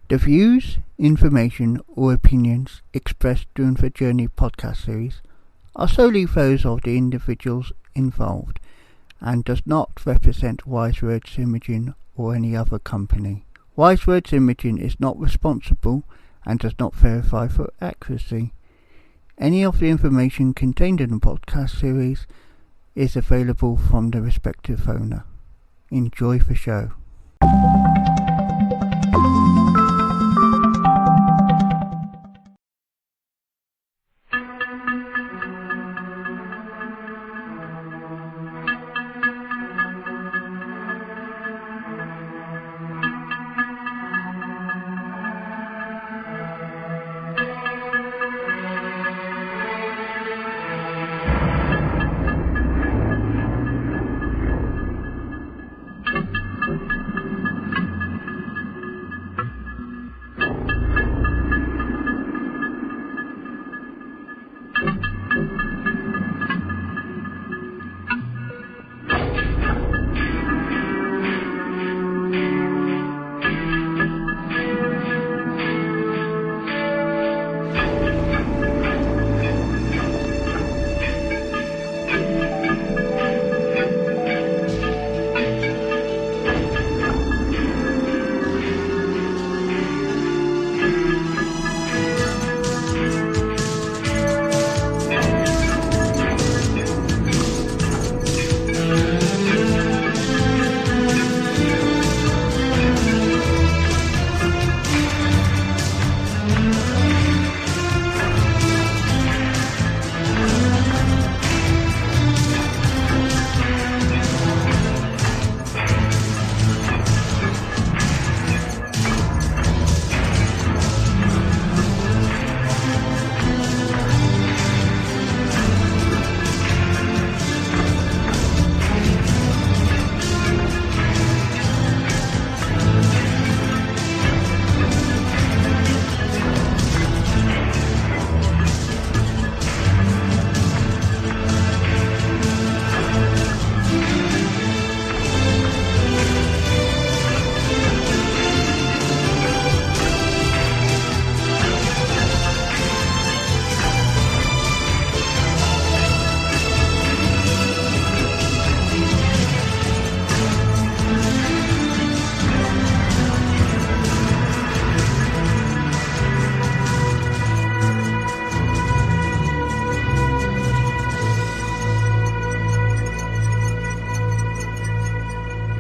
The views, information or opinions expressed during the Journey podcast series are solely those of the individuals involved and does not represent Wise Words Imaging or any other company. Wise Words Imaging is not responsible and does not verify for accuracy. Any of the information contained in the podcast series is available from the respective owner. Enjoy the show.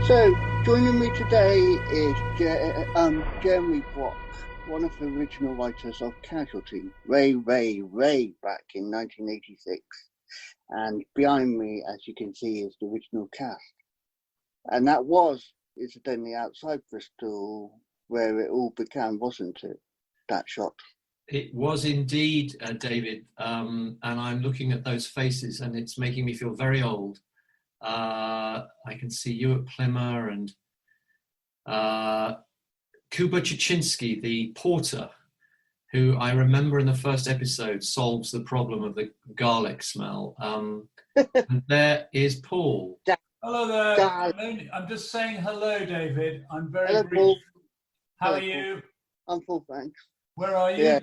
So, joining me today is Jeremy Brock, one of the original writers of Casualty, Ray back in 1986. And behind me, as you can see, is the original cast. And that was, incidentally, outside Bristol, where it all began, wasn't it, that shot? It was indeed, David. And I'm looking at those faces and it's making me feel very old. I can see you at Plymouth and Kuba Chichinski, the porter, who I remember in the first episode solves the problem of the garlic smell. And there is Paul. Hello there. I'm just saying hello, David. I'm very brief. Paul. How are you? I'm full, thanks. Where are you? Yeah,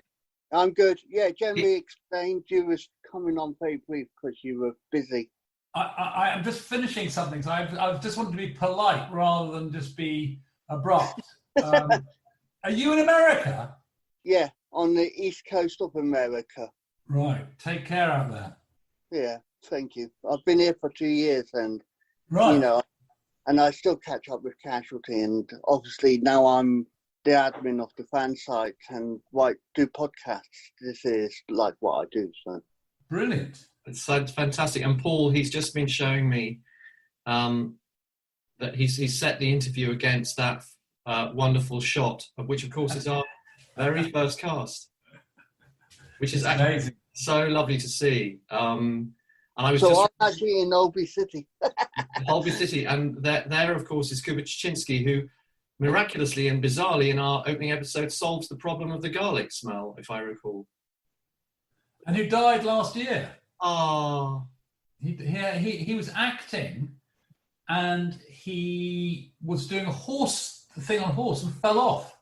I'm good. Yeah, Jeremy explained you was coming on very brief because you were busy. I'm just finishing something, so I just wanted to be polite rather than just be abrupt. Are you in America? Yeah, on the east coast of America. Right. Take care out there. Yeah, thank you. I've been here for 2 years and, right. You know, and I still catch up with Casualty, and obviously now I'm the admin of the fan site and do podcasts. This is like what I do, so. Brilliant. It's fantastic. And Paul, he's just been showing me that he's set the interview against that wonderful shot, of which, of course, is our very first cast, which is actually amazing. So lovely to see. And I was I'm actually in Holby City. Holby City. And there, of course, is Kuba Chichinski, who miraculously and bizarrely in our opening episode solves the problem of the garlic smell, if I recall. And who died last year. Oh. He was acting and he was doing a thing on a horse and fell off.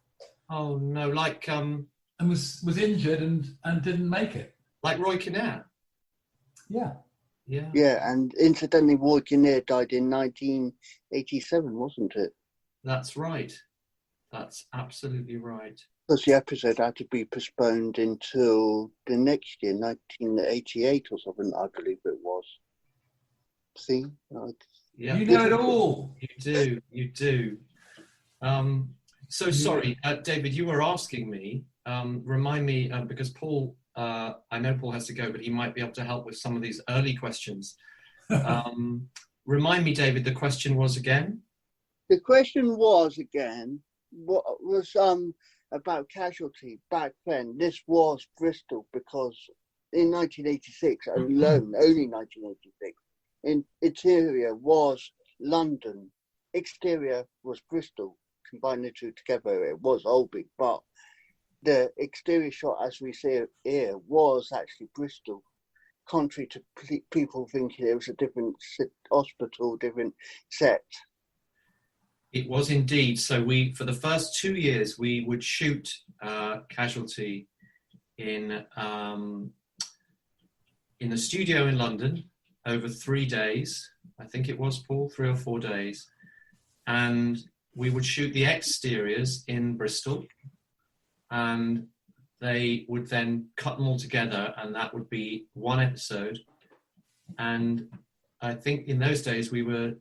Oh no, like and was injured and didn't make it. Like Roy Kinnear. Yeah. Yeah. Yeah, and incidentally, Roy Kinnear died in 1987, wasn't it? That's right. That's absolutely right. Because the episode had to be postponed until the next year, 1988 or something, I believe it was. See? Yeah. You know it all. You do. So sorry, David, you were asking me, remind me, because Paul, I know Paul has to go, but he might be able to help with some of these early questions. Remind me, David, the question was again? The question was again, what was about Casualty back then. This was Bristol because in 1986 alone, only 1986, interior was London, exterior was Bristol. Combine the two together, it was Holby, but the exterior shot, as we see it here, was actually Bristol, contrary to people thinking it was a different hospital, different set. It was indeed. So for the first 2 years, we would shoot Casualty in the studio in London over 3 days. I think it was, Paul, 3 or 4 days. And we would shoot the exteriors in Bristol, and they would then cut them all together, and that would be one episode. And I think in those days we were,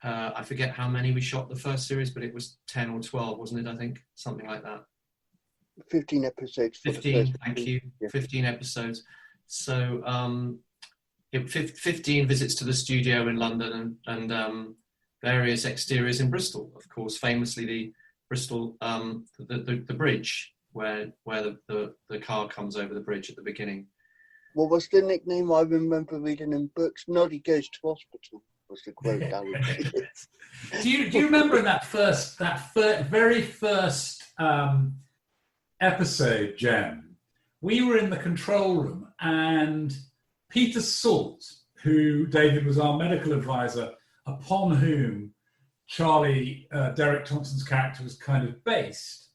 I forget how many we shot the first series, but it was 10 or 12, wasn't it? I think something like that. 15 episodes. 15, thank you. Yeah. 15 episodes. So 15 visits to the studio in London and various exteriors in Bristol. Of course, famously the Bristol, the bridge where the car comes over the bridge at the beginning. What was the nickname I remember reading in books? Noddy Goes to Hospital was the quote. Do you remember in that very first episode, Jem? We were in the control room, and Peter Salt, who David was our medical advisor, upon whom Charlie, Derek Thompson's character, was kind of based,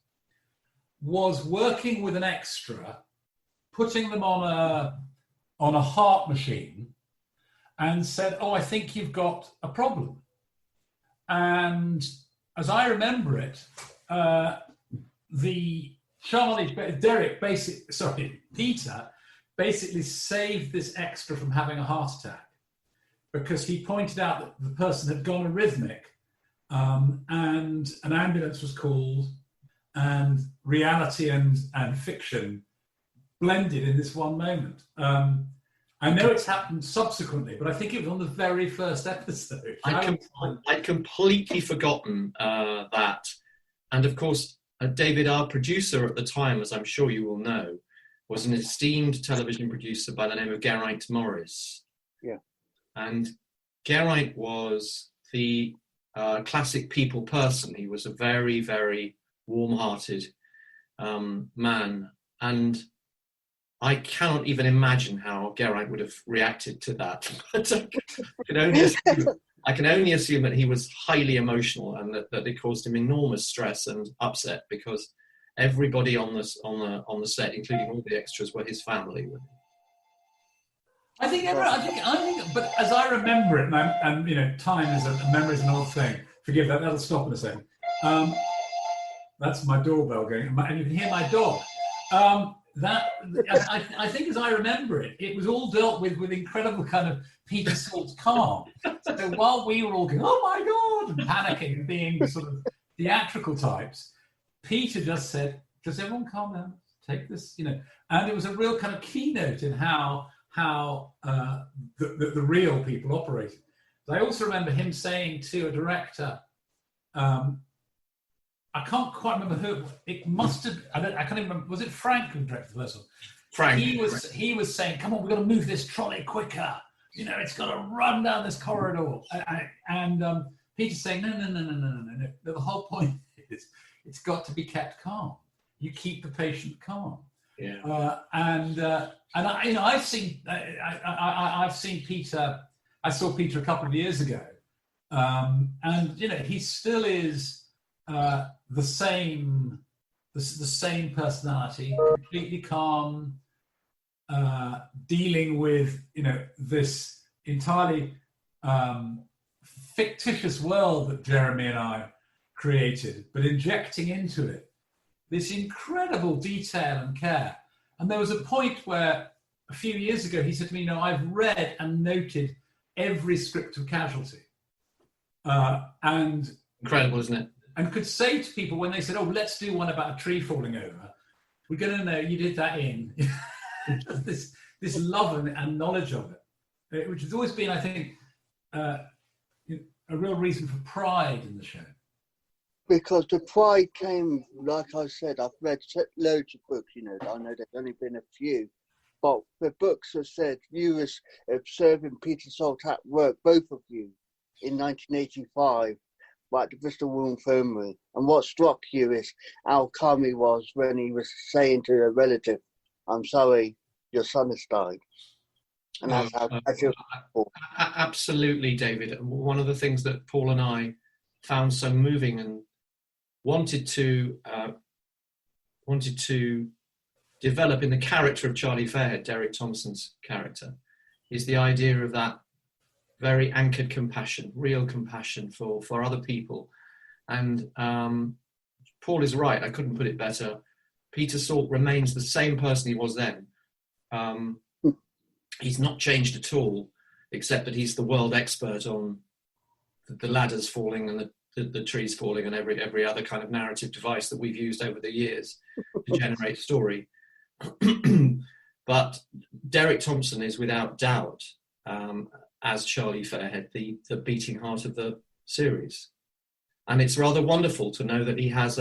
was working with an extra, putting them on a heart machine, and said, "Oh, I think you've got a problem." And as I remember it, Peter basically saved this extra from having a heart attack, because he pointed out that the person had gone arrhythmic, and an ambulance was called, and reality and fiction blended in this one moment. I know it's happened subsequently, but I think it was on the very first episode. I'd completely forgotten that. And of course, David, our producer at the time, as I'm sure you will know, was an esteemed television producer by the name of Geraint Morris. Yeah. And Geraint was the classic people person. He was a very, very warm-hearted man. And I cannot even imagine how Geraint would have reacted to that. But I can only assume that he was highly emotional, and that it caused him enormous stress and upset, because everybody on the set, including all the extras, were his family. I think, but as I remember it, and time is memory is an old thing. Forgive that. That'll stop in a second. That's my doorbell going, and you can hear my dog. I think, as I remember it, it was all dealt with incredible kind of Peter Salt's calm. So while we were all going, "Oh my God," and panicking and being sort of theatrical types, Peter just said, "Does everyone calm down? Take this," And it was a real kind of keynote in how the real people operated. But I also remember him saying to a director, I can't quite remember who. It must have. I can't even remember. Was it Frank who directed the first one? Frank. He was saying, "Come on, we've got to move this trolley quicker. It's got to run down this corridor." And Peter's saying, "No. The whole point is it's got to be kept calm. You keep the patient calm." Yeah. I've seen Peter. I saw Peter a couple of years ago, and he still is the same the same personality, completely calm, dealing with, this entirely fictitious world that Jeremy and I created, but injecting into it this incredible detail and care. And there was a point where a few years ago he said to me, I've read and noted every script of Casualty. And incredible, isn't it? And could say to people when they said, let's do one about a tree falling over, we're going to know you did that in. this love and knowledge of it, which has always been, I think, a real reason for pride in the show. Because the pride came, like I said, I've read loads of books, I know there's only been a few, but the books have said you was observing Peter Salt at work, both of you, in 1985, at the Bristol Infirmary. And what struck you is how calm he was when he was saying to a relative, I'm sorry, your son has died. And that's how I feel. Absolutely, David. One of the things that Paul and I found so moving and wanted to develop in the character of Charlie Fairhead, Derek Thompson's character, is the idea of that very anchored compassion, real compassion for other people. And Paul is right, I couldn't put it better. Peter Salt remains the same person he was then. He's not changed at all, except that he's the world expert on the ladders falling and the trees falling and every other kind of narrative device that we've used over the years to generate story. But Derek Thompson is without doubt, as Charlie Fairhead, the beating heart of the series. And it's rather wonderful to know that he has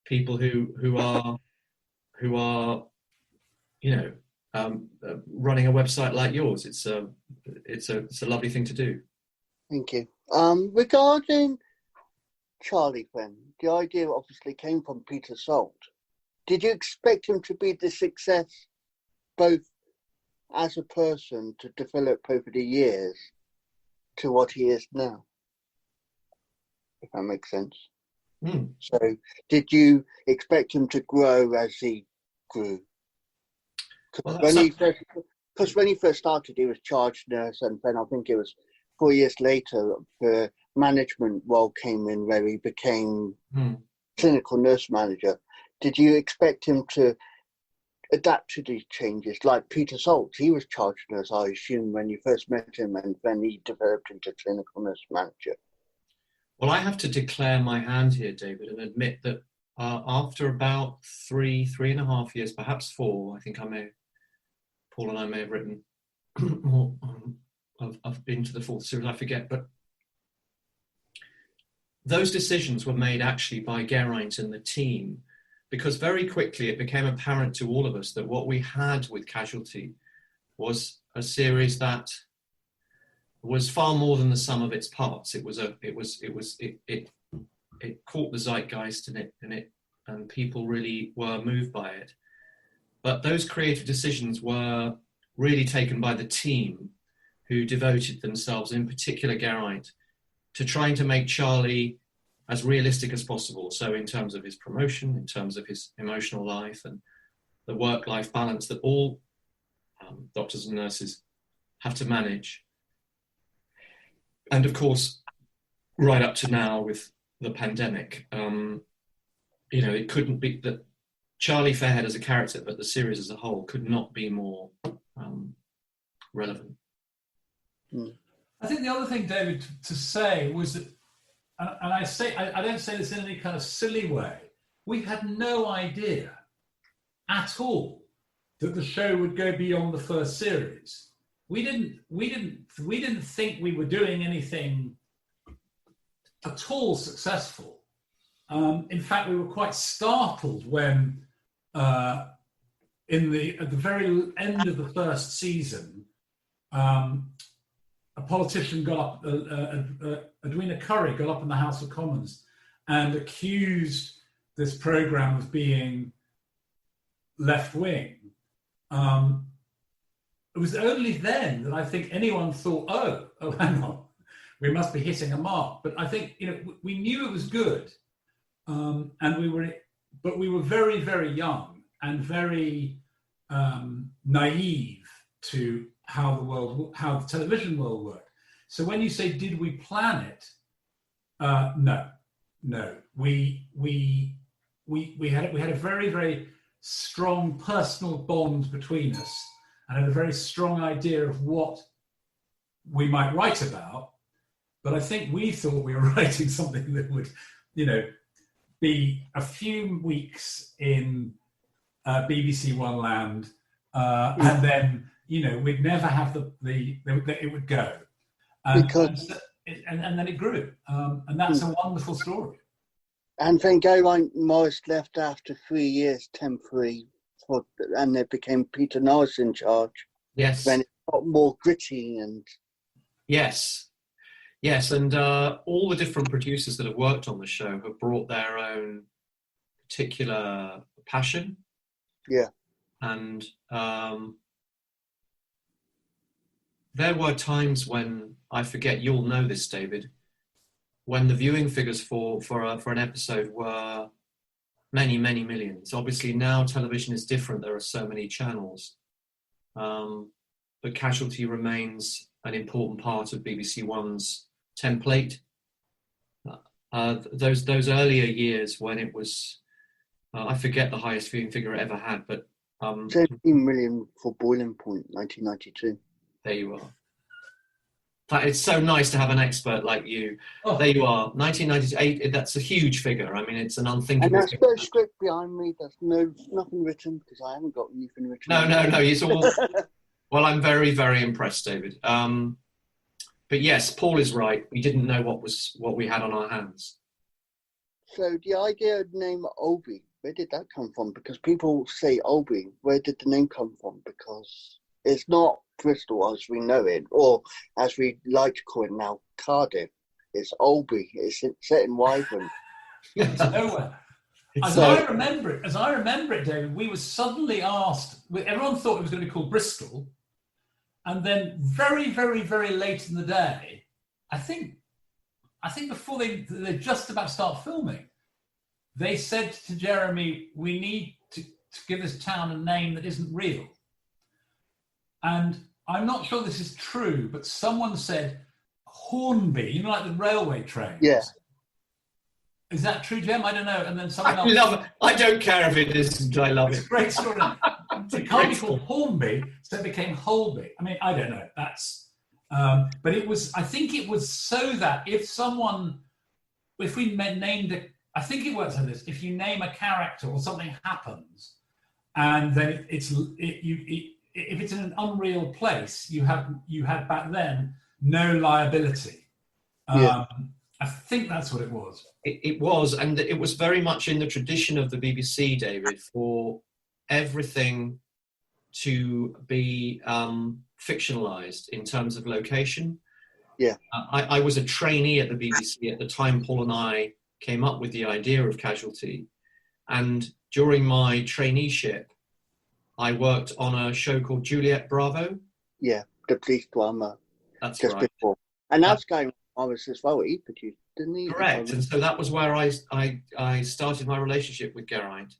people who are running a website like yours. It's a lovely thing to do. Thank you. Regarding Charlie, then, the idea obviously came from Peter Salt. Did you expect him to be the success, both as a person, to develop over the years to what he is now? If that makes sense. So, did you expect him to grow as he grew? Because when he first started, he was charge nurse, and then I think it was 4 years later, the management role came in where he became clinical nurse manager. Did you expect him to adapt to these changes? Like Peter Salt, he was charge nurse, I assume, when you first met him, and then he developed into clinical nurse manager. Well, I have to declare my hand here, David, and admit that after about 3.5 years, perhaps 4, I think Paul and I may have written more. I've been to the 4th series, I forget, but those decisions were made actually by Geraint and the team, because very quickly it became apparent to all of us that what we had with Casualty was a series that was far more than the sum of its parts. It caught the zeitgeist and people really were moved by it. But those creative decisions were really taken by the team, who devoted themselves, in particular Geraint, to trying to make Charlie as realistic as possible. So in terms of his promotion, in terms of his emotional life and the work-life balance that all doctors and nurses have to manage. And of course, right up to now with the pandemic, it couldn't be that Charlie Fairhead as a character, but the series as a whole could not be more relevant. I think the other thing, David, to say was that, and I don't say this in any kind of silly way, we had no idea at all that the show would go beyond the first series. We didn't think we were doing anything at all successful. In fact, we were quite startled when, at the very end of the first season, a politician got up, Edwina Curry got up in the House of Commons and accused this programme of being left-wing. It was only then that I think anyone thought, oh, hang on, we must be hitting a mark. But I think, we knew it was good. And we were but we were very, very young and very naive to how the television world worked. So when you say, did we plan it? No. We had a very, very strong personal bond between us, and had a very strong idea of what we might write about. But I think we thought we were writing something that would, be a few weeks in BBC One Land, and then we'd never have it would go, and then it grew, and that's a wonderful story. And then Geraint Morris left after 3 years temporary, and it became Peter Norris in charge. Yes. Then it got more gritty and. Yes, and all the different producers that have worked on the show have brought their own particular passion. Yeah. And there were times when, I forget, you'll know this, David, when the viewing figures for an episode were many, many millions. Obviously now television is different. There are so many channels. But Casualty remains an important part of BBC One's template. Those earlier years when it was, I forget the highest viewing figure it ever had, but 17 million for Boiling Point, 1992. There you are. It's so nice to have an expert like you. Oh. There you are, 1998. That's a huge figure. I mean, it's an unthinkable. And there's no script behind me. There's nothing written because I haven't got anything written. No. It's all. Well, I'm very, very impressed, David. But yes, Paul is right. We didn't know what we had on our hands. So the idea of the name Holby, where did that come from? Because people say Holby. Where did the name come from? Because it's not Bristol as we know it, or as we like to call it now, Cardiff. It's Holby. It's set in Wyvern. It's nowhere. As I remember it, David, we were suddenly asked. Everyone thought it was going to be called Bristol, and then very, very, very late in the day, I think before they just about start filming, they said to Jeremy, "We need to give this town a name that isn't real." And I'm not sure this is true, but someone said Hornby, like the railway trains. Yeah. Is that true, Jem? I don't know. And then someone else. I love it. I don't care if it isn't. I love it. It's a great story. It can't be called Hornby, so it became Holby. I mean, I don't know. That's. But it was. I think it was so that if we named it, I think it works like this. If you name a character or something happens, and then if it's in an unreal place, you had back then no liability. Yeah. I think that's what it was. It was, and it was very much in the tradition of the BBC, David, for everything to be fictionalized in terms of location. Yeah. I was a trainee at the BBC at the time Paul and I came up with the idea of Casualty. And during my traineeship, I worked on a show called Juliet Bravo. Yeah, the police drama. That's just right. Before. And that's going on as well. He produced, didn't he? Correct. And so that was where I started my relationship with Geraint.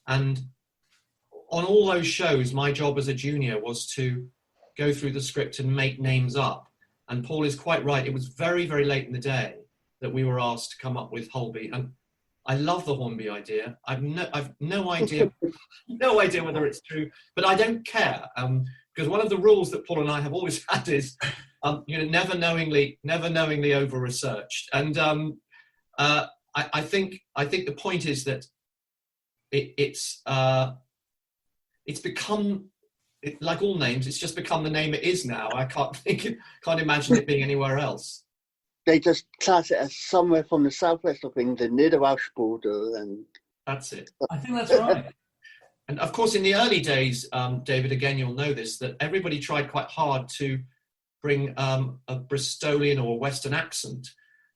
And on all those shows, my job as a junior was to go through the script and make names up. And Paul is quite right. It was very, very late in the day that we were asked to come up with Holby. And I love the Hornby idea. I've no idea, no idea whether it's true, but I don't care. Because one of the rules that Paul and I have always had is, never knowingly over researched. And I think the point is that it's become, like all names, it's just become the name it is now. I can't imagine it being anywhere else. They just class it as somewhere from the southwest of England, near the Welsh border, and that's it. I think that's right. And of course, in the early days, David, again, you'll know this, that everybody tried quite hard to bring a Bristolian or Western accent.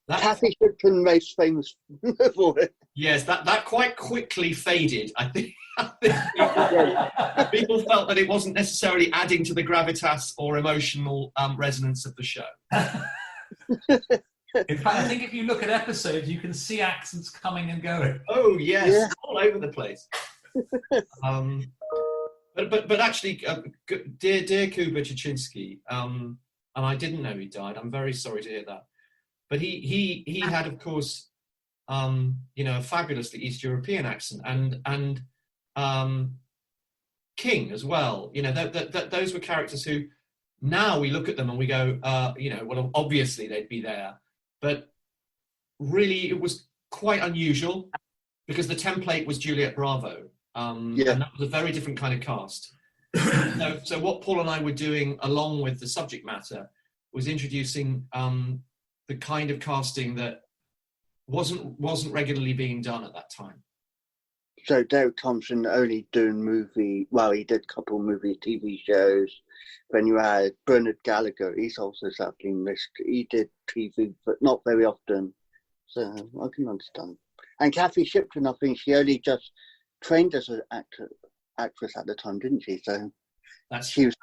Kathy Shipton, most famous for it. Yes, that quite quickly faded. I think people felt that it wasn't necessarily adding to the gravitas or emotional resonance of the show. In fact, I think if you look at episodes, you can see accents coming and going. Oh yes, Yeah. all over the place. But actually, dear Kuba Chichinski, and I didn't know he died. I'm very sorry to hear that. But he had, of course, a fabulously East European accent, and King as well. Those were characters who now we look at them and we go, well, obviously they'd be there, but really it was quite unusual because the template was Juliet Bravo. And that was a very different kind of cast. So what Paul and I were doing, along with the subject matter, was introducing the kind of casting that wasn't regularly being done at that time. So Derek Thompson only doing he did a couple movie, TV shows. Then you had Bernard Gallagher, he's also sadly missed. He did TV, but not very often. So I can understand. And Kathy Shipton, I think she only just trained as an actress at the time, didn't she? So she was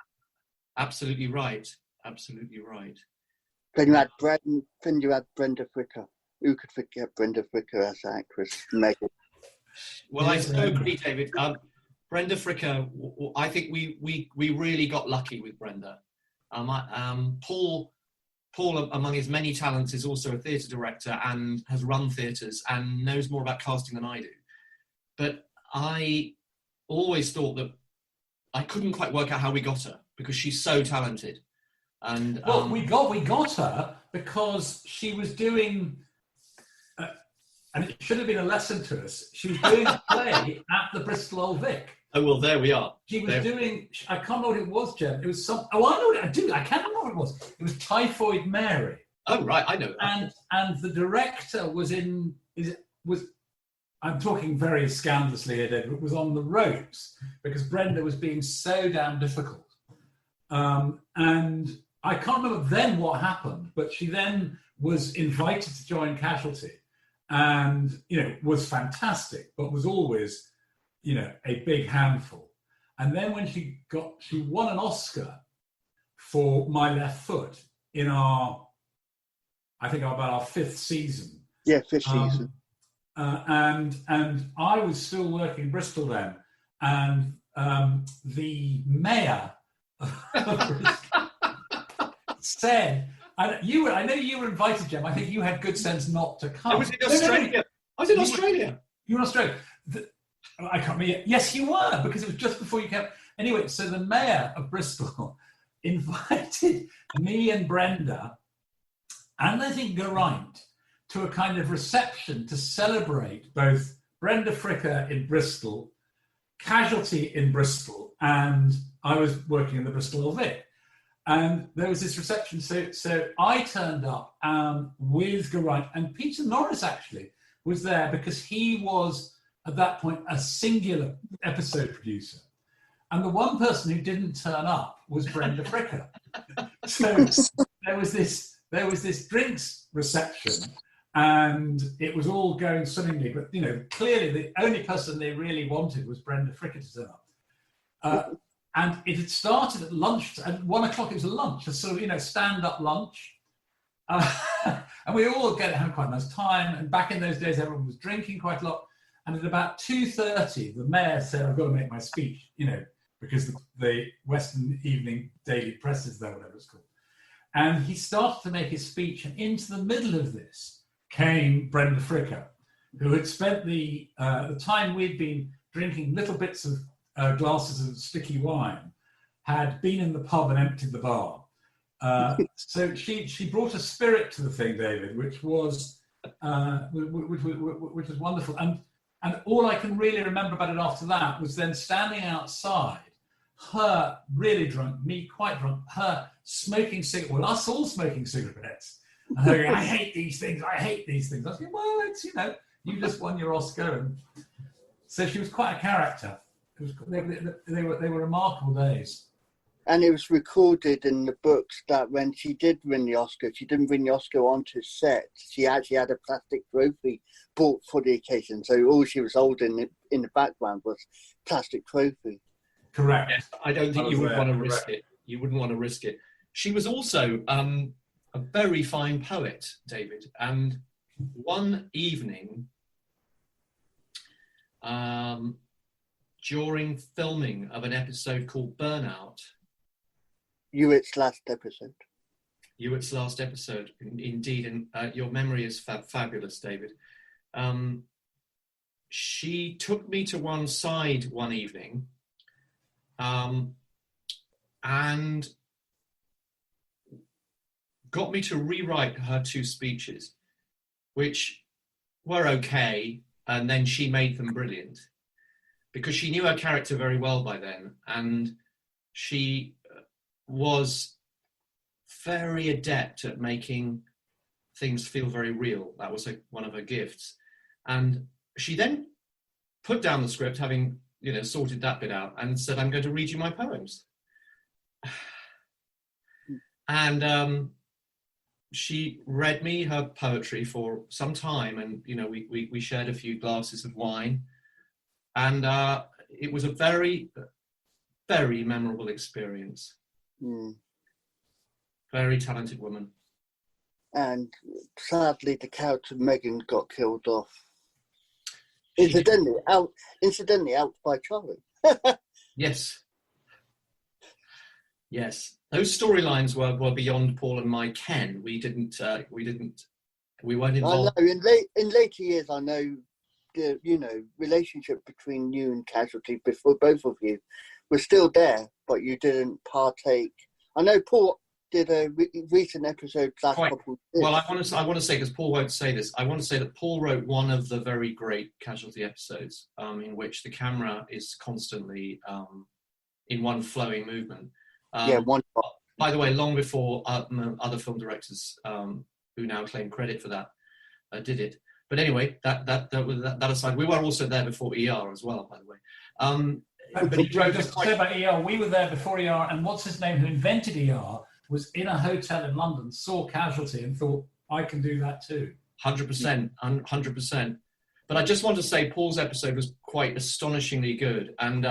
absolutely right. Absolutely right. Then you had Brenda Fricker. Who could forget Brenda Fricker as an actress? Megan. Well, I so agree, David. Brenda Fricker, I think we really got lucky with Brenda. Paul, among his many talents, is also a theatre director and has run theatres and knows more about casting than I do. But I always thought that I couldn't quite work out how we got her because she's so talented. And we got her because she was doing. And it should have been a lesson to us. She was doing a play at the Bristol Old Vic. Oh, well, there we are. She was doing, I can't remember what it was, Jen. It was some, I know what I do. I can't remember what it was. It was Typhoid Mary. Oh, right, I know that. And the director I'm talking very scandalously here, David, was on the ropes because Brenda was being so damn difficult. And I can't remember then what happened, but she then was invited to join Casualty. And, was fantastic, but was always, a big handful. And then when she won an Oscar for My Left Foot in about our fifth season. Yeah, fifth season. And I was still working in Bristol then. And the mayor of Bristol said, I know you were invited, Jem. I think you had good sense not to come. I was in Australia. You were in Australia. I can't remember. Yes, you were, because it was just before you came. Anyway, so the mayor of Bristol invited me and Brenda, and I think Geraint, to a kind of reception to celebrate both Brenda Fricker in Bristol, Casualty in Bristol, and I was working in the Bristol Old Vic. And there was this reception. So I turned up with Geraint, and Peter Norris actually was there because he was, at that point, a singular episode producer. And the one person who didn't turn up was Brenda Fricker. So there was this drinks reception, and it was all going swimmingly. But, clearly the only person they really wanted was Brenda Fricker to turn up. And it had started at lunch, at 1 o'clock, it was a lunch, a sort of, stand-up lunch. And we all had quite a nice time. And back in those days, everyone was drinking quite a lot. And at about 2:30, the mayor said, I've got to make my speech, because the Western Evening Daily Press is there, whatever it's called. And he started to make his speech. And into the middle of this came Brenda Fricker, who had spent the time we'd been drinking little bits of glasses of sticky wine, had been in the pub and emptied the bar. So she brought a spirit to the thing, David, which was wonderful. And all I can really remember about it after that was then standing outside, her really drunk, me quite drunk, her smoking cigarettes, well, us all smoking cigarettes. And her going, I hate these things. I was like, well, it's, you just won your Oscar. And so she was quite a character. They were remarkable days. And it was recorded in the books that when she did win the Oscar, she didn't win the Oscar onto set. She actually had a plastic trophy bought for the occasion. So all she was holding in the background was plastic trophy. Correct. Yes, I don't think you would want to risk it. You wouldn't want to risk it. She was also, a very fine poet, David. And one evening, during filming of an episode called Burnout, Hewitt's last episode. Hewitt's last episode, indeed, and your memory is fabulous, David. She took me to one side one evening, and got me to rewrite her 2 speeches, which were okay, and then she made them brilliant, because she knew her character very well by then, and she was very adept at making things feel very real. That was one of her gifts. And she then put down the script, having sorted that bit out, and said, "I'm going to read you my poems." And she read me her poetry for some time, and we shared a few glasses of wine, and it was a very, very memorable experience. Very talented woman. And sadly, the character Megan got killed off. Incidentally out by Charlie. Yes. Those storylines were beyond Paul and my ken. We weren't involved. I know. In later years, I know the relationship between you and Casualty, before both of you, was still there, but you didn't partake. I know Paul did a recent episode last couple of years. Well, I want to say, because Paul won't say this, I want to say that Paul wrote one of the very great Casualty episodes, in which the camera is constantly in one flowing movement. By the way, long before other film directors who now claim credit for that did it. But anyway, that aside, we were also there before ER as well, by the way. But he wrote just to say about ER, we were there before ER, and what's his name, who invented ER, was in a hotel in London, saw Casualty, and thought, I can do that too. 100%. But I just want to say, Paul's episode was quite astonishingly good, and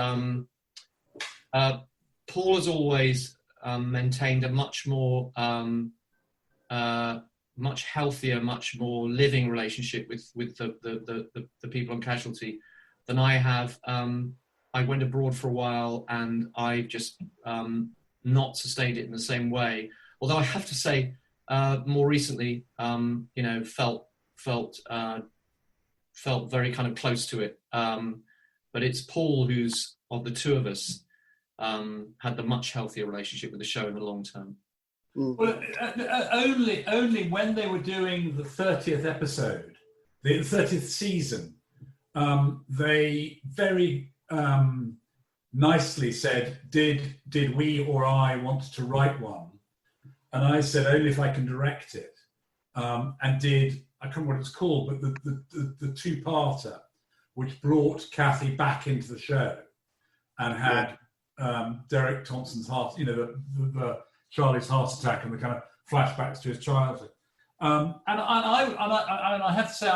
Paul has always maintained a much more, much healthier, much more living relationship with the people on Casualty than I have. I went abroad for a while, and I've just not sustained it in the same way. Although I have to say, more recently, felt very kind of close to it. But it's Paul who's, of the two of us, had the much healthier relationship with the show in the long term. Well, only when they were doing the 30th episode, the 30th season, they very nicely said, did we or I want to write one? And I said, only if I can direct it. And did, I can't remember what it's called, but the two-parter, which brought Kathy back into the show and had Derek Thompson's heart, the Charlie's heart attack and the kind of flashbacks to his childhood. And I have to say,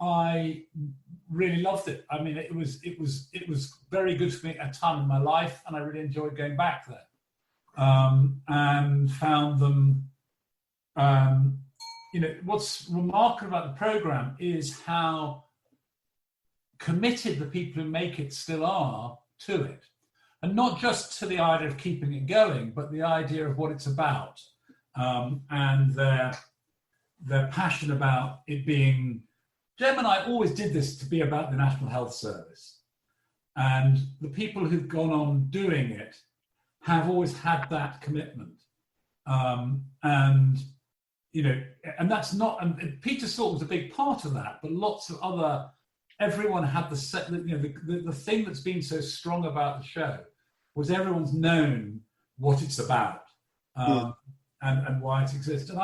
I really loved it. I mean, it was very good for me at a time in my life, and I really enjoyed going back there. And found them, what's remarkable about the program is how committed the people who make it still are to it. And not just to the idea of keeping it going, but the idea of what it's about, and their passion about it being. Jem and I always did this to be about the National Health Service, and the people who've gone on doing it have always had that commitment, and that's not. And Peter Salt was a big part of that, but lots of other. Everyone had the thing that's been so strong about the show was everyone's known what it's about, and why it exists. And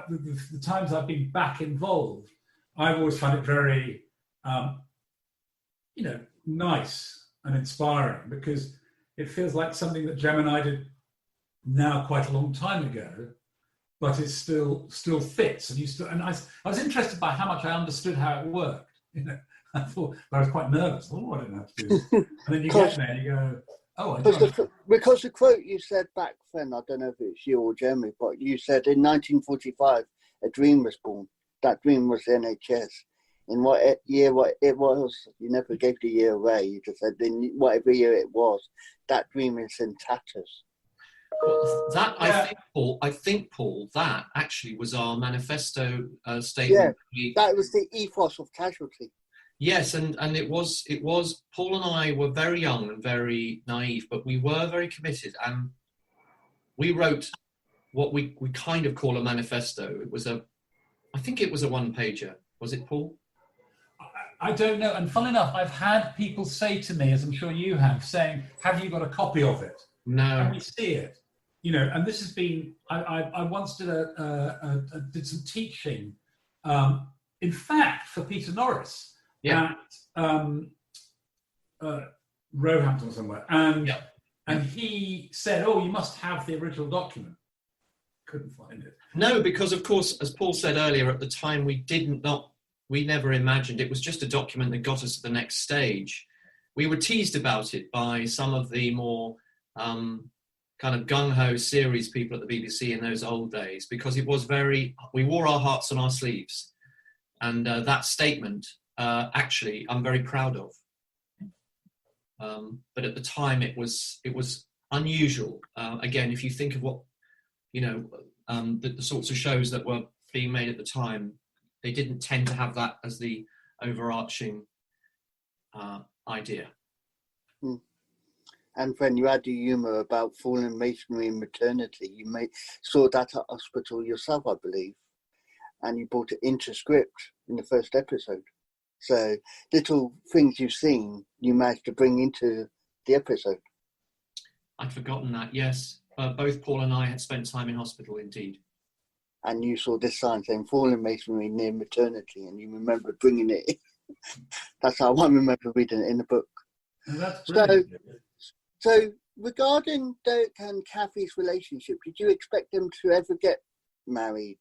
the times I've been back involved, I've always found it very, nice and inspiring, because it feels like something that Jem and I did now quite a long time ago, but it still fits. And I was interested by how much I understood how it worked. I thought, but I was quite nervous. Oh, I don't know how to do this. And then you get there and you go, Oh, I because the quote you said back then, I don't know if it's you or Jeremy, but you said in 1945 a dream was born. That dream was the NHS. In what it was, you never gave the year away. You just said in whatever year it was, that dream is in tatters. Well, I think, Paul, that actually was our manifesto statement. Yeah, that was the ethos of Casualty. Yes, and it was Paul and I were very young and very naive, but we were very committed, and we wrote what we kind of call a manifesto. I think it was a one-pager. Was it, Paul? I don't know. And funnily enough, I've had people say to me, as I'm sure you have, saying, "Have you got a copy of it?" No. Can we see it? You know, and this has been. I once did did some teaching, in fact, for Peter Norris. Yeah. At Roehampton or somewhere, and he said, "Oh, you must have the original document." Couldn't find it. No, because of course, as Paul said earlier, at the time we never imagined it was just a document that got us to the next stage. We were teased about it by some of the more kind of gung-ho series people at the BBC in those old days, because it was we wore our hearts on our sleeves, and that statement. Actually, I'm very proud of. But at the time, it was unusual. Again, if you think of what, the sorts of shows that were being made at the time, they didn't tend to have that as the overarching idea. And when you had the humour about fallen masonry and maternity, you saw that at hospital yourself, I believe, and you brought it into script in the first episode. So little things you've seen, you managed to bring into the episode. I'd forgotten that, yes. Both Paul and I had spent time in hospital, indeed. And you saw this sign saying fallen masonry near maternity, and you remember bringing it in. That's how I remember reading it in the book. That's so regarding Derek and Kathy's relationship, did you expect them to ever get married?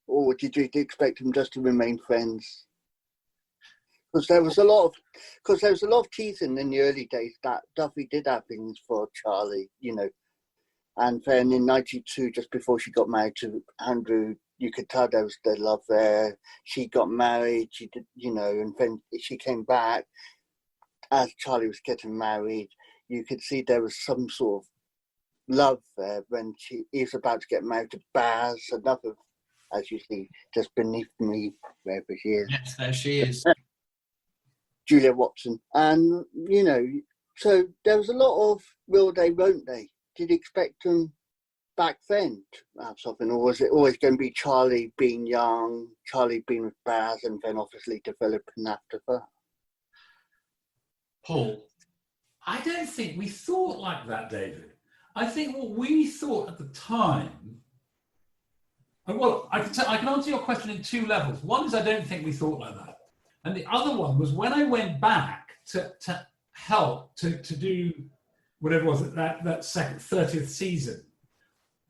Or did you expect them just to remain friends? Because there was a lot of teasing in the early days that Duffy did have things for Charlie, and then in '92, just before she got married to Andrew, you could tell there was the love there. She got married, she did, and then she came back as Charlie was getting married. You could see there was some sort of love there when he was about to get married to Baz, another, as you see, just beneath me, wherever she is. Yes, there she is. Julia Watson. And, so there was a lot of will they, won't they? Did you expect them back then to have something, or was it always going to be Charlie being young, Charlie being with Baz, and then obviously developing after that? Paul? I don't think we thought like that, David. I think what we thought at the time, well, I can answer your question in two levels. One is I don't think we thought like that. And the other one was when I went back to help to do whatever it was that second 30th season,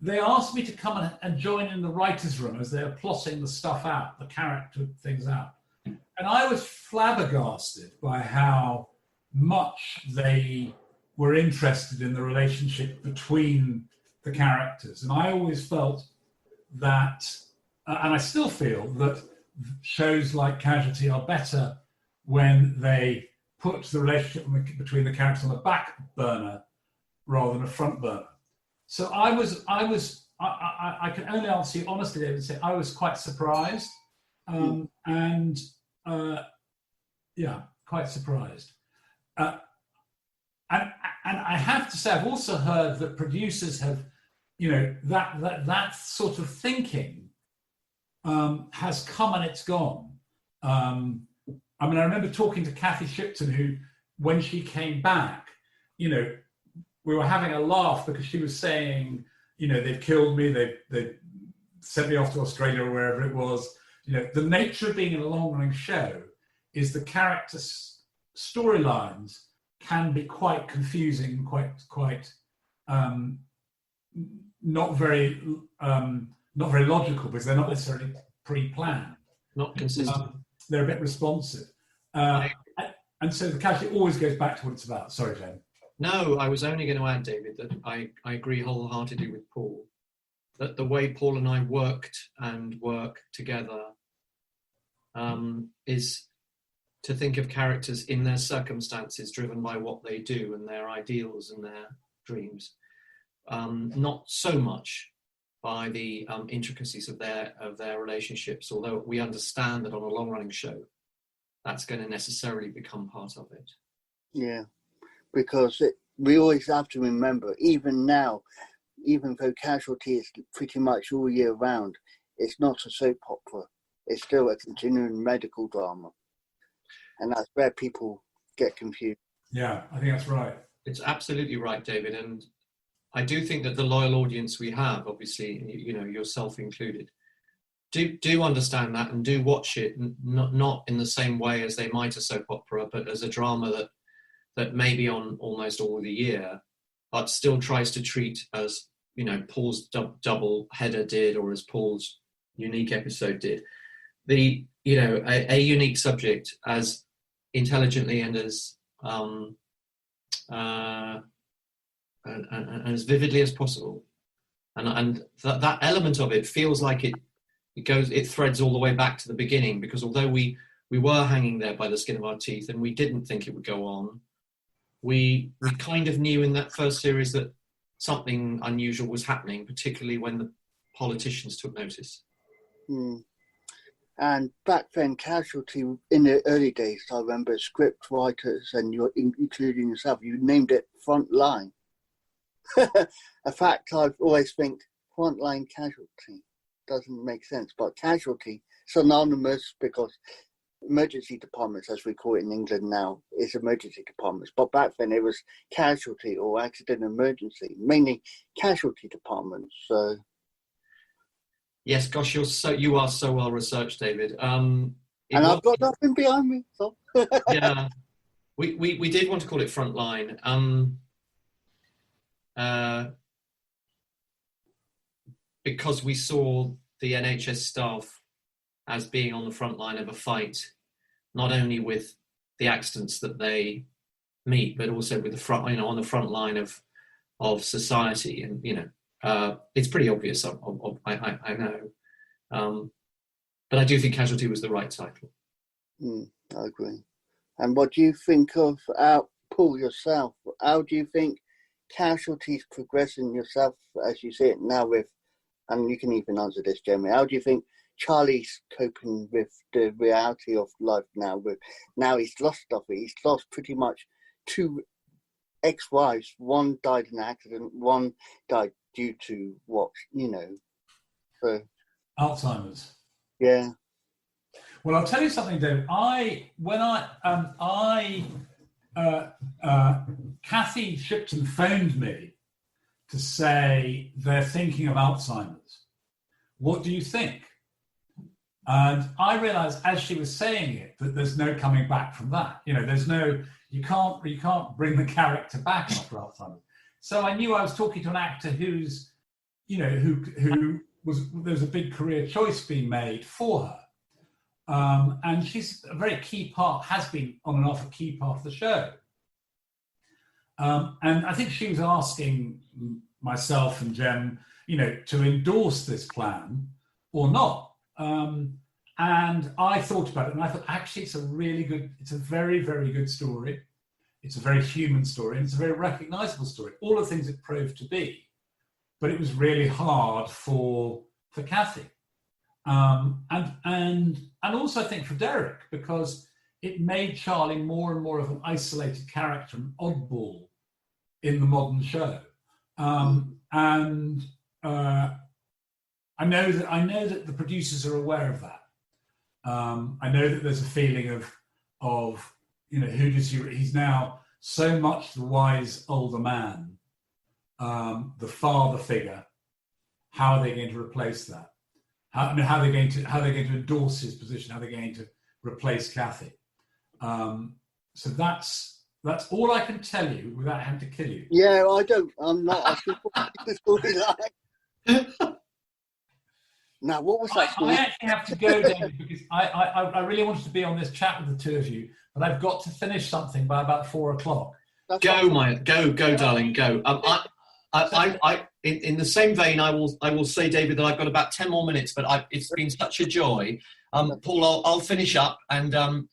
they asked me to come and join in the writer's room as they were plotting the stuff out, the character things out. And I was flabbergasted by how much they were interested in the relationship between the characters. And I always felt that, and I still feel that shows like Casualty are better when they put the relationship between the characters on the back burner rather than a front burner. So I can only answer you honestly, David, and say I was quite surprised, quite surprised. And I have to say, I've also heard that producers have, that sort of thinking has come and it's gone. I remember talking to Kathy Shipton, who, when she came back, we were having a laugh because she was saying, they've killed me, they sent me off to Australia or wherever it was. The nature of being in a long-running show is the character storylines can be quite confusing, quite not very logical because they're not necessarily pre-planned. Not consistent. They're a bit responsive. And so the Casualty always goes back to what it's about. Sorry, Jane. No, I was only going to add, David, that I agree wholeheartedly with Paul, that the way Paul and I worked and work together is to think of characters in their circumstances, driven by what they do and their ideals and their dreams, not so much by the intricacies of their relationships, although we understand that on a long-running show, that's going to necessarily become part of it. Yeah, because we always have to remember, even now, even though Casualty is pretty much all year round, it's not a soap opera. It's still a continuing medical drama. And that's where people get confused. Yeah, I think that's right. It's absolutely right, David. And I do think that the loyal audience we have, obviously, yourself included, do understand that and do watch it, not in the same way as they might a soap opera, but as a drama that may be on almost all the year, but still tries to treat as, Paul's double header did, or as Paul's unique episode did, a unique subject as intelligently and as as vividly as possible, and that element of it feels like it threads all the way back to the beginning, because although we were hanging there by the skin of our teeth and we didn't think it would go on, we kind of knew in that first series that something unusual was happening, particularly when the politicians took notice. And back then, Casualty, in the early days, I remember script writers, and including yourself, you named it Frontline. A fact I've always think, Frontline Casualty doesn't make sense, but Casualty, synonymous, because emergency departments, as we call it in England now, is emergency departments. But back then it was casualty or accident emergency, mainly casualty departments. So. Yes, gosh, you are so well researched, David. And I've got nothing behind me. So. Yeah, we did want to call it Frontline. Because we saw the NHS staff as being on the front line of a fight, not only with the accidents that they meet, but also with the front, on the front line of society. And it's pretty obvious. I know, but I do think Casualty was the right title. I agree. And what do you think of Paul yourself? How do you think Casualty's progressing yourself as you see it now with? And you can even answer this, Jeremy. How do you think Charlie's coping with the reality of life now? Now he's lost Duffy. He's lost pretty much two ex-wives. One died in an accident. One died due to what, So Alzheimer's. Yeah. Well, I'll tell you something, Dave. Kathy Shipton phoned me to say they're thinking of Alzheimer's. What do you think? And I realised as she was saying it that there's no coming back from that. You can't bring the character back after Alzheimer's. So I knew I was talking to an actor who's, who there's a big career choice being made for her. And she's a very key part, has been on and off a key part of the show. And I think she was asking myself and Jem, to endorse this plan or not. And I thought about it, and I thought, actually, it's a very, very good story. It's a very human story, and it's a very recognisable story. All the things it proved to be, but it was really hard for Kathy, and also I think for Derek, because it made Charlie more and more of an isolated character, an oddball in the modern show. And I know that the producers are aware of that. I know that there's a feeling of who does he's now so much the wise older man, the father figure. How are they going to replace that? How are they going to endorse his position? How are they going to replace Kathy? So that's all I can tell you without having to kill you. Yeah, I'm not asking what the story like. Now, what was that story? I actually have to go, David, because I really wanted to be on this chat with the two of you, but I've got to finish something by about 4:00. Go, Maya. Go, darling. Go. In the same vein, I will say, David, that I've got about 10 more minutes, but it's been such a joy. Paul, I'll finish up, and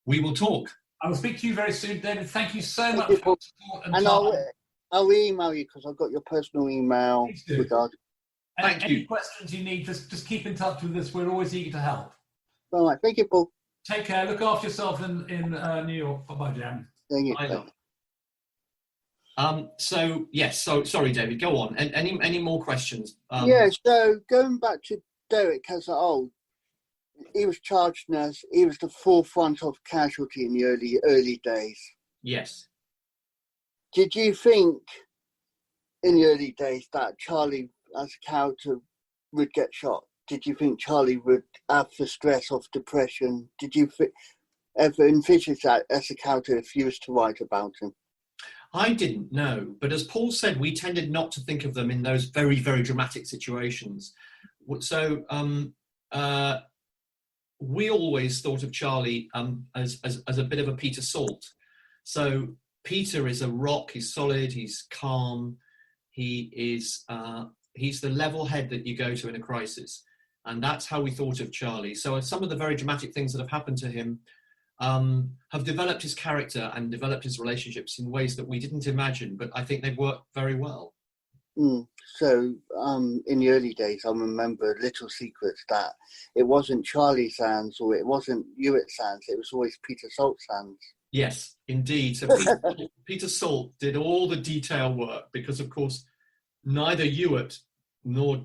we will talk. I will speak to you very soon, David. Thank you so much you, for your support and time. I'll email you because I've got your personal email. Please do. Thank you. Any questions you need, just keep in touch with us. We're always eager to help. All right. Thank you, Paul. Take care. Look after yourself in New York. Bye-bye, Jan. Thank you. So yes. So sorry, David. Go on. And any more questions? So going back to Derek as he was charged as he was the forefront of Casualty in the early days. Yes. Did you think in the early days that Charlie as a character would get shot? Did you think Charlie would have the stress of depression? Did you ever envisage that as a character if you was to write about him? I didn't know, but as Paul said, we tended not to think of them in those very, very dramatic situations. So we always thought of Charlie as a bit of a Peter Salt. So Peter is a rock. He's solid. He's calm. He's the level head that you go to in a crisis, and that's how we thought of Charlie. So some of the very dramatic things that have happened to him have developed his character and developed his relationships in ways that we didn't imagine, but I think they've worked very well. So in the early days, I remember little secrets that it wasn't Charlie's hands or it wasn't Hewitt's hands, it was always Peter Salt's hands. Yes, indeed. So Peter Salt did all the detail work because, of course, neither Derek nor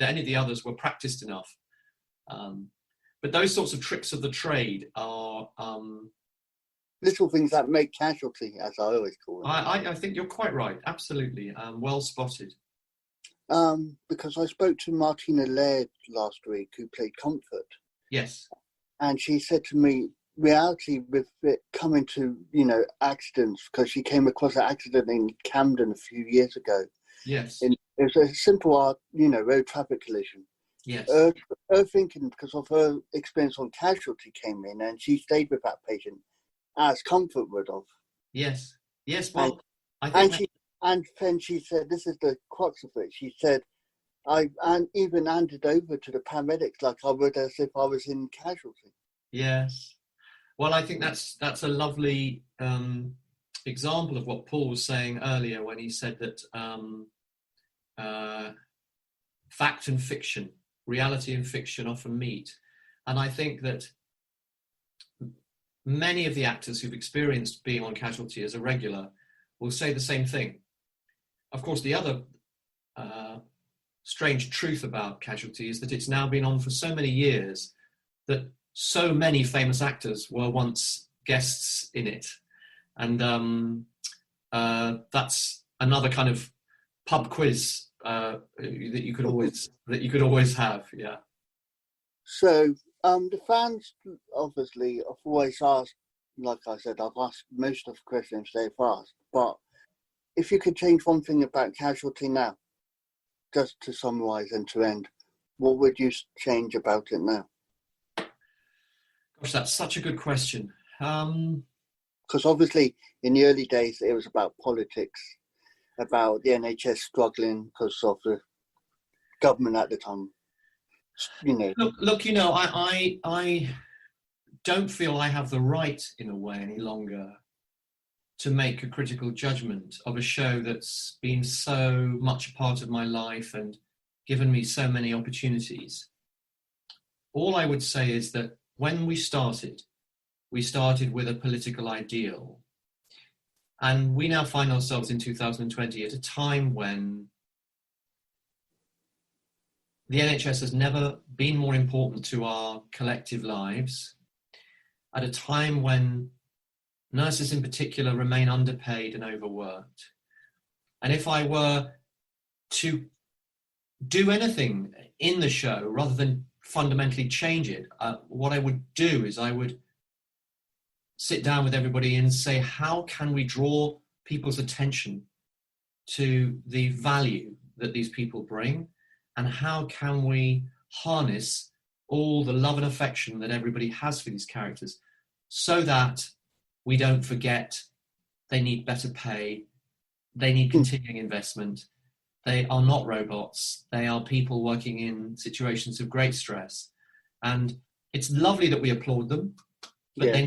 any of the others were practiced enough. But those sorts of tricks of the trade are little things that make Casualty, as I always call it. I think you're quite right. Absolutely, well spotted. Because I spoke to Martina Laird last week, who played Comfort. Yes. And she said to me, reality with it coming to, accidents, because she came across an accident in Camden a few years ago. Yes. It was a simple, road traffic collision. Yes. Her thinking, because of her experience on Casualty, came in and she stayed with that patient as Comfort would have. Yes. Yes. Well, and then she said, this is the crux of it. She said, I even handed over to the paramedics like I would as if I was in Casualty. Yes. Well, I think that's a lovely example of what Paul was saying earlier when he said that fact and fiction, reality and fiction often meet. And I think that many of the actors who've experienced being on Casualty as a regular will say the same thing. Of course, the other strange truth about Casualty is that it's now been on for so many years that so many famous actors were once guests in it. And that's another kind of pub quiz that you could always have. Yeah. So the fans obviously have always asked, like I said, I've asked most of the questions they've asked, but if you could change one thing about Casualty now, just to summarise and to end, what would you change about it now? Gosh, that's such a good question. Because obviously in the early days it was about politics, about the NHS struggling because of the government at the time. Look, I don't feel I have the right in a way any longer to make a critical judgment of a show that's been so much a part of my life and given me so many opportunities. All I would say is that when we started with a political ideal, and we now find ourselves in 2020 at a time when the NHS has never been more important to our collective lives, at a time when nurses in particular remain underpaid and overworked. And if I were to do anything in the show rather than fundamentally change it, what I would do is I would sit down with everybody and say, how can we draw people's attention to the value that these people bring? And how can we harness all the love and affection that everybody has for these characters so that we don't forget they need better pay, they need continuing investment. They are not robots. They are people working in situations of great stress. And it's lovely that we applaud them, but they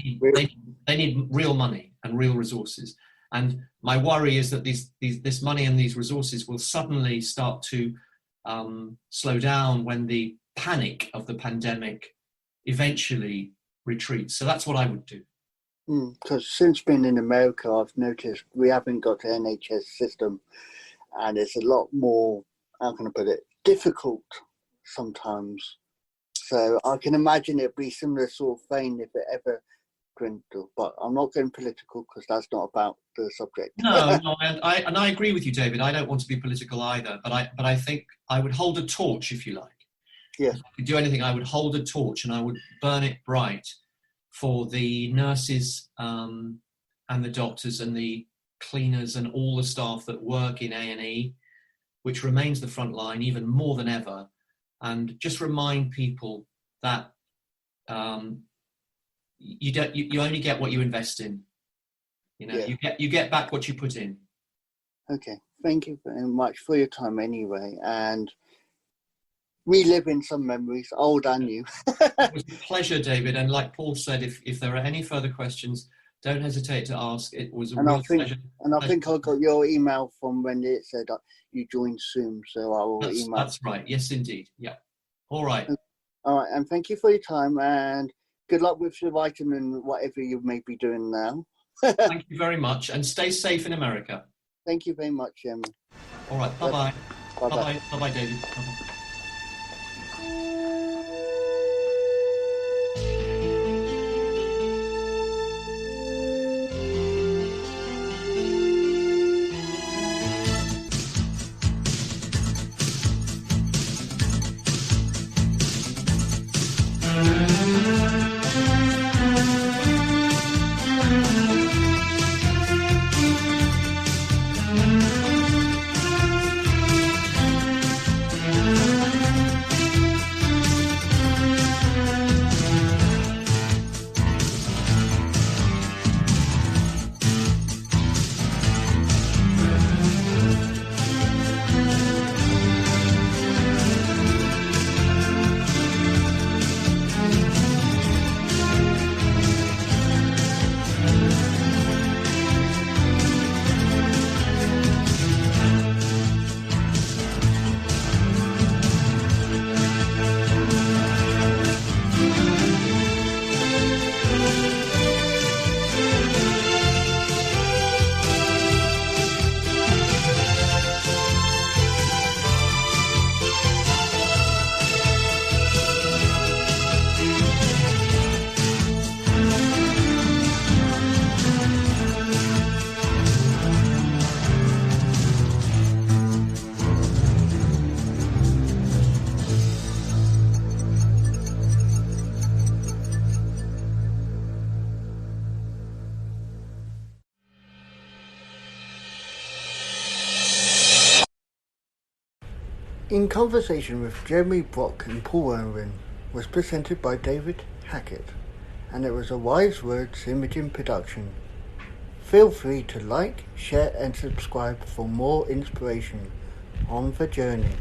need real money and real resources. And my worry is that this money and these resources will suddenly start to slow down when the panic of the pandemic eventually retreats. So that's what I would do. Because since being in America, I've noticed we haven't got an NHS system, and it's a lot more, how can I put it, difficult sometimes. So I can imagine it'd be similar sort of vein if it ever dwindled. But I'm not going political because that's not about the subject. No, and I agree with you, David. I don't want to be political either, but I think I would hold a torch, if you like. Yeah. If I could do anything, I would hold a torch and I would burn it bright for the nurses and the doctors and the cleaners and all the staff that work in A&E, which remains the front line even more than ever, and just remind people that you only get what you invest in. You get back what you put in. Okay, thank you very much for your time anyway, and reliving some memories, old and new. It was a pleasure, David, and like Paul said, if there are any further questions, don't hesitate to ask. It was a real pleasure. And I think I got your email from when it said you joined Zoom, so I will email. That's right. Yes, indeed. Yeah. All right. All right, and thank you for your time, and good luck with your vitamin, whatever you may be doing now. Thank you very much, and stay safe in America. Thank you very much, Emma. All right. Bye-bye. Bye-bye. Bye-bye, David. Bye-bye. In Conversation with Jeremy Brock and Paul Unwin was presented by David Hackett, and it was a Wise Words Imaging production. Feel free to like, share and subscribe for more inspiration on the journey.